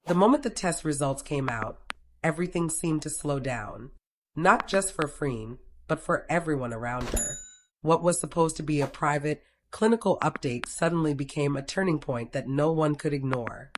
The moment the test results came out, everything seemed to slow down. Not just for Freen, but for everyone around her. What was supposed to be a private, clinical update suddenly became a turning point that no one could ignore.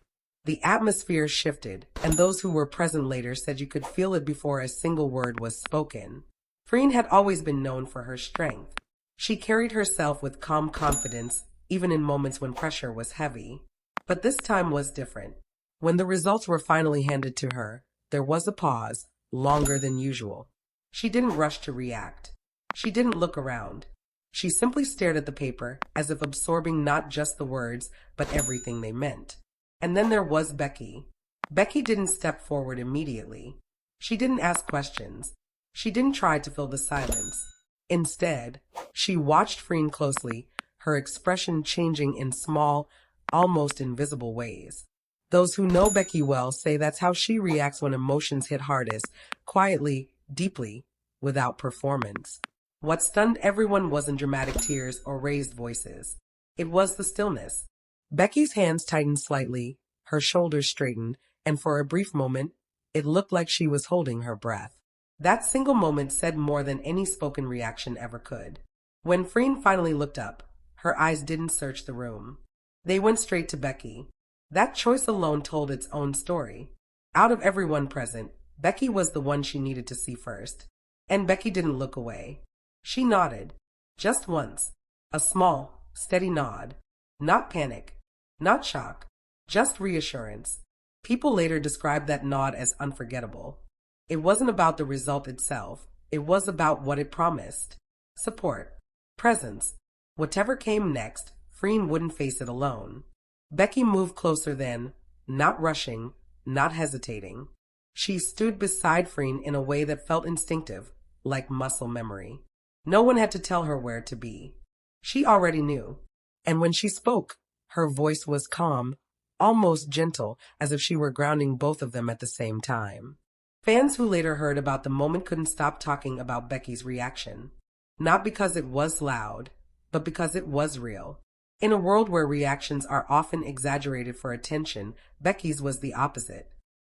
The atmosphere shifted, and those who were present later said you could feel it before a single word was spoken. Freen had always been known for her strength. She carried herself with calm confidence, even in moments when pressure was heavy. But this time was different. When the results were finally handed to her, there was a pause, longer than usual. She didn't rush to react. She didn't look around. She simply stared at the paper, as if absorbing not just the words, but everything they meant. And then there was Becky. Becky didn't step forward immediately. She didn't ask questions. She didn't try to fill the silence. Instead, she watched Freen closely, her expression changing in small, almost invisible ways. Those who know Becky well say that's how she reacts when emotions hit hardest, quietly, deeply, without performance. What stunned everyone wasn't dramatic tears or raised voices. It was the stillness. Becky's hands tightened slightly, her shoulders straightened, and for a brief moment, it looked like she was holding her breath. That single moment said more than any spoken reaction ever could. When Freen finally looked up, her eyes didn't search the room. They went straight to Becky. That choice alone told its own story. Out of everyone present, Becky was the one she needed to see first. And Becky didn't look away. She nodded. Just once. A small, steady nod. Not panic. Not shock. Just reassurance. People later described that nod as unforgettable. It wasn't about the result itself. It was about what it promised. Support. Presence. Whatever came next, Freen wouldn't face it alone. Becky moved closer then, not rushing, not hesitating. She stood beside Freen in a way that felt instinctive, like muscle memory. No one had to tell her where to be. She already knew. And when she spoke, her voice was calm, almost gentle, as if she were grounding both of them at the same time. Fans who later heard about the moment couldn't stop talking about Becky's reaction. Not because it was loud, but because it was real. In a world where reactions are often exaggerated for attention, Becky's was the opposite.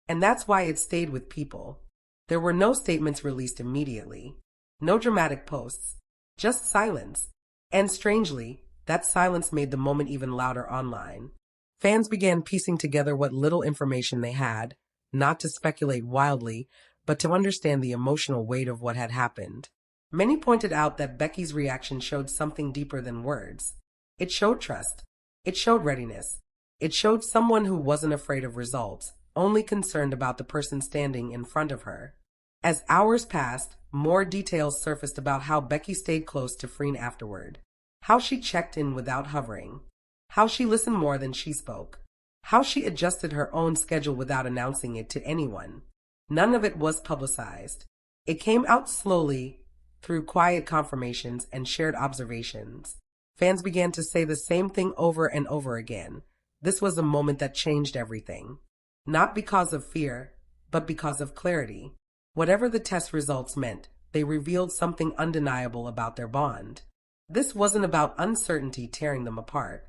And that's why it stayed with people. There were no statements released immediately. No dramatic posts. Just silence. And strangely, that silence made the moment even louder online. Fans began piecing together what little information they had, not to speculate wildly, but to understand the emotional weight of what had happened. Many pointed out that Becky's reaction showed something deeper than words. It showed trust. It showed readiness. It showed someone who wasn't afraid of results, only concerned about the person standing in front of her. As hours passed, more details surfaced about how Becky stayed close to Freen afterward. How she checked in without hovering. How she listened more than she spoke. How she adjusted her own schedule without announcing it to anyone. None of it was publicized. It came out slowly, through quiet confirmations and shared observations. Fans began to say the same thing over and over again. This was a moment that changed everything. Not because of fear, but because of clarity. Whatever the test results meant, they revealed something undeniable about their bond. This wasn't about uncertainty tearing them apart.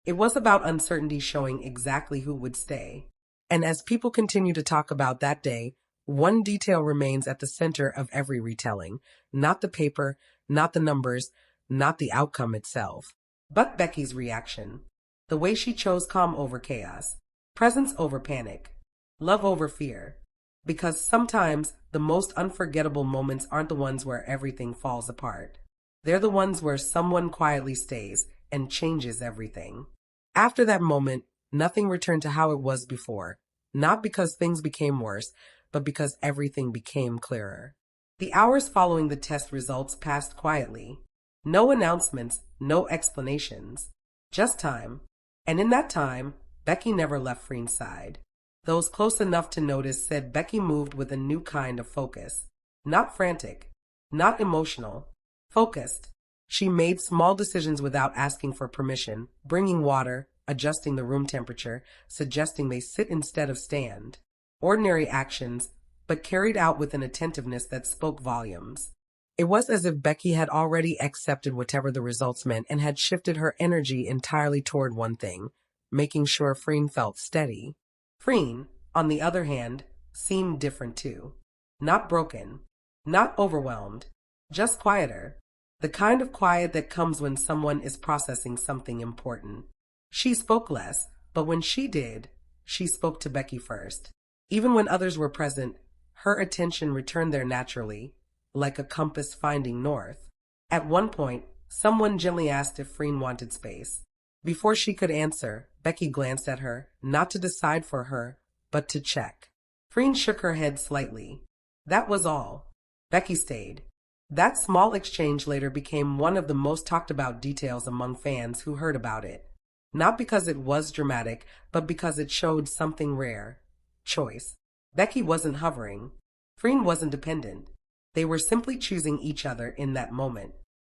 It was about uncertainty showing exactly who would stay. And as people continue to talk about that day, one detail remains at the center of every retelling. Not the paper, not the numbers, not the outcome itself, but Becky's reaction. The way she chose calm over chaos, presence over panic, love over fear. Because sometimes the most unforgettable moments aren't the ones where everything falls apart. They're the ones where someone quietly stays and changes everything. After that moment, nothing returned to how it was before. Not because things became worse, but because everything became clearer. The hours following the test results passed quietly. No announcements, no explanations. Just time. And in that time, Becky never left Freen's side. Those close enough to notice said Becky moved with a new kind of focus. Not frantic. Not emotional. Focused. She made small decisions without asking for permission, bringing water, adjusting the room temperature, suggesting they sit instead of stand. Ordinary actions, but carried out with an attentiveness that spoke volumes. It was as if Becky had already accepted whatever the results meant and had shifted her energy entirely toward one thing, making sure Freen felt steady. Freen, on the other hand, seemed different too. Not broken, not overwhelmed, just quieter. The kind of quiet that comes when someone is processing something important. She spoke less, but when she did, she spoke to Becky first. Even when others were present, her attention returned there naturally, like a compass finding north. At one point, someone gently asked if Freen wanted space. Before she could answer, Becky glanced at her, not to decide for her, but to check. Freen shook her head slightly. That was all. Becky stayed. That small exchange later became one of the most talked about details among fans who heard about it. Not because it was dramatic, but because it showed something rare. Choice. Becky wasn't hovering. Freen wasn't dependent. They were simply choosing each other in that moment.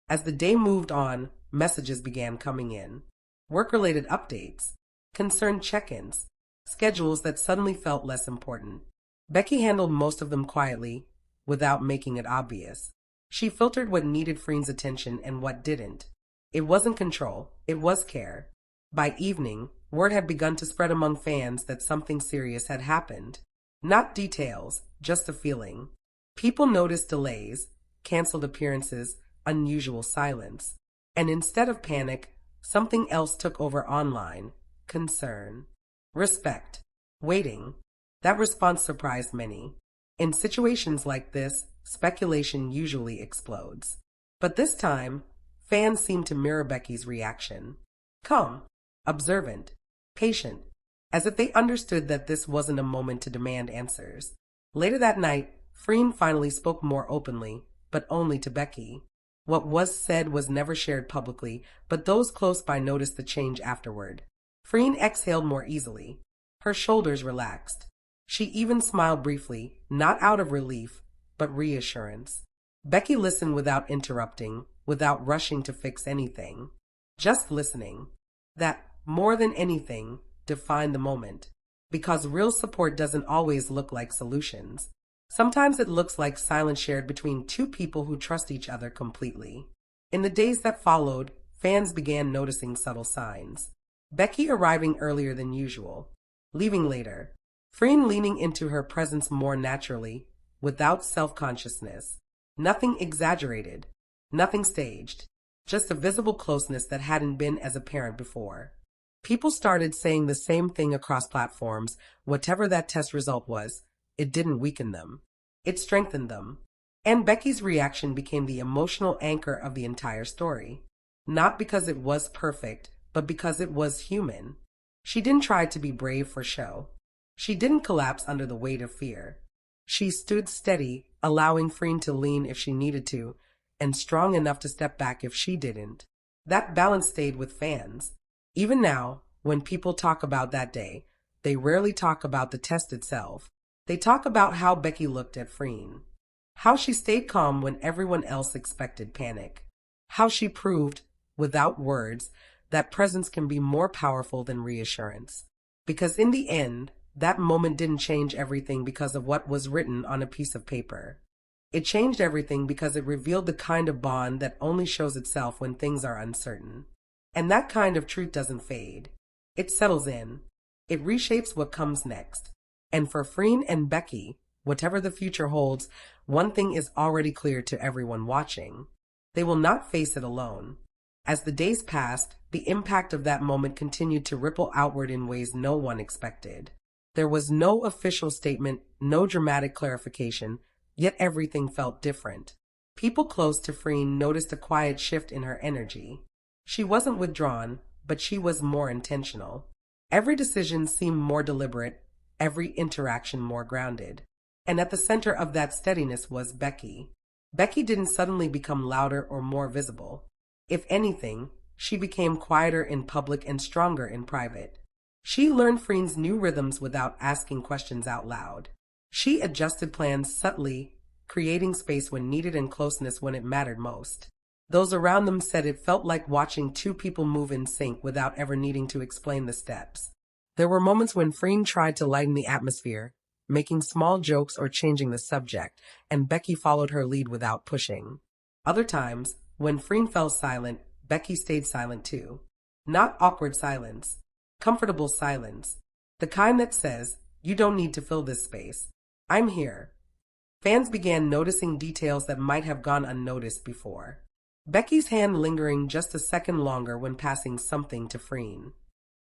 As the day moved on, messages began coming in. Work-related updates, concerned check-ins, schedules that suddenly felt less important. Becky handled most of them quietly, without making it obvious. She filtered what needed Freen's attention and what didn't. It wasn't control, it was care. By evening, word had begun to spread among fans that something serious had happened. Not details, just a feeling. People noticed delays, canceled appearances, unusual silence. And instead of panic, something else took over online. Concern. Respect. Waiting. That response surprised many. In situations like this, speculation usually explodes. But this time, fans seemed to mirror Becky's reaction. Calm, observant, patient, as if they understood that this wasn't a moment to demand answers. Later that night, Freen finally spoke more openly, but only to Becky. What was said was never shared publicly, but those close by noticed the change afterward. Freen exhaled more easily. Her shoulders relaxed. She even smiled briefly, not out of relief, but reassurance. Becky listened without interrupting, without rushing to fix anything. Just listening. That, more than anything, defined the moment. Because real support doesn't always look like solutions. Sometimes it looks like silence shared between two people who trust each other completely. In the days that followed, fans began noticing subtle signs. Becky arriving earlier than usual, leaving later. Freen leaning into her presence more naturally, without self-consciousness. Nothing exaggerated, nothing staged, just a visible closeness that hadn't been as apparent before. People started saying the same thing across platforms. Whatever that test result was, it didn't weaken them. It strengthened them. And Becky's reaction became the emotional anchor of the entire story. Not because it was perfect, but because it was human. She didn't try to be brave for show. She didn't collapse under the weight of fear. She stood steady, allowing Freen to lean if she needed to, and strong enough to step back if she didn't. That balance stayed with fans. Even now, when people talk about that day, they rarely talk about the test itself. They talk about how Becky looked at Freen. How she stayed calm when everyone else expected panic. How she proved, without words, that presence can be more powerful than reassurance. Because in the end, that moment didn't change everything because of what was written on a piece of paper. It changed everything because it revealed the kind of bond that only shows itself when things are uncertain. And that kind of truth doesn't fade. It settles in. It reshapes what comes next. And for Freen and Becky, whatever the future holds, one thing is already clear to everyone watching. They will not face it alone. As the days passed, the impact of that moment continued to ripple outward in ways no one expected. There was no official statement, no dramatic clarification, yet everything felt different. People close to Freen noticed a quiet shift in her energy. She wasn't withdrawn, but she was more intentional. Every decision seemed more deliberate, every interaction more grounded. And at the center of that steadiness was Becky. Becky didn't suddenly become louder or more visible. If anything, she became quieter in public and stronger in private. She learned Freen's new rhythms without asking questions out loud. She adjusted plans subtly, creating space when needed and closeness when it mattered most. Those around them said it felt like watching two people move in sync without ever needing to explain the steps. There were moments when Freen tried to lighten the atmosphere, making small jokes or changing the subject, and Becky followed her lead without pushing. Other times, when Freen fell silent, Becky stayed silent too. Not awkward silence. Comfortable silence. The kind that says, You don't need to fill this space. I'm here. Fans began noticing details that might have gone unnoticed before. Becky's hand lingering just a second longer when passing something to Freen.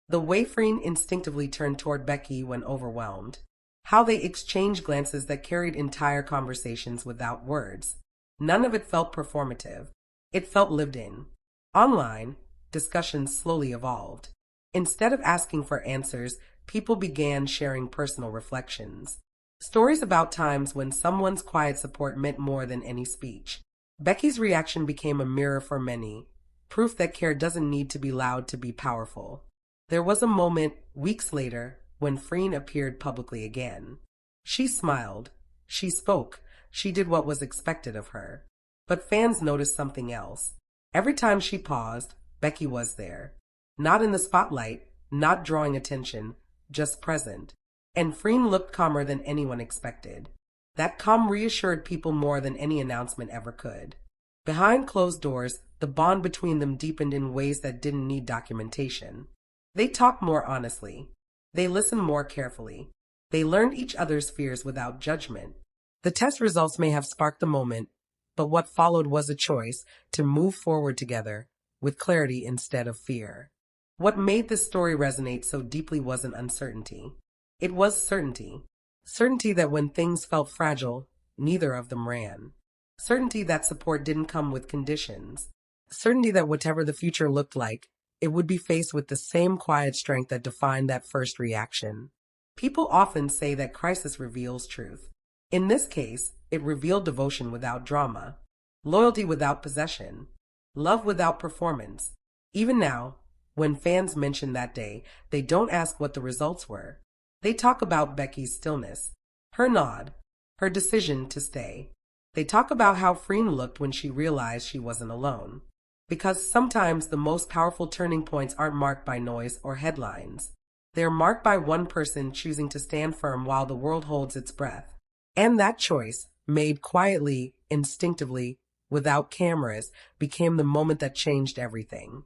The way Freen instinctively turned toward Becky when overwhelmed. How they exchanged glances that carried entire conversations without words. None of it felt performative. It felt lived in. Online, discussions slowly evolved. Instead of asking for answers, people began sharing personal reflections. Stories about times when someone's quiet support meant more than any speech. Becky's reaction became a mirror for many, proof that care doesn't need to be loud to be powerful. There was a moment, weeks later, when Freen appeared publicly again. She smiled. She spoke. She did what was expected of her. But fans noticed something else. Every time she paused, Becky was there. Not in the spotlight, not drawing attention, just present. And Freen looked calmer than anyone expected. That calm reassured people more than any announcement ever could. Behind closed doors, the bond between them deepened in ways that didn't need documentation. They talked more honestly. They listened more carefully. They learned each other's fears without judgment. The test results may have sparked the moment, but what followed was a choice to move forward together, with clarity instead of fear. What made this story resonate so deeply wasn't uncertainty. It was certainty. Certainty that when things felt fragile, neither of them ran. Certainty that support didn't come with conditions. Certainty that whatever the future looked like, it would be faced with the same quiet strength that defined that first reaction. People often say that crisis reveals truth. In this case, it revealed devotion without drama, loyalty without possession, love without performance. Even now, when fans mention that day, they don't ask what the results were. They talk about Becky's stillness, her nod, her decision to stay. They talk about how Freen looked when she realized she wasn't alone. Because sometimes the most powerful turning points aren't marked by noise or headlines. They're marked by one person choosing to stand firm while the world holds its breath. And that choice, made quietly, instinctively, without cameras, became the moment that changed everything.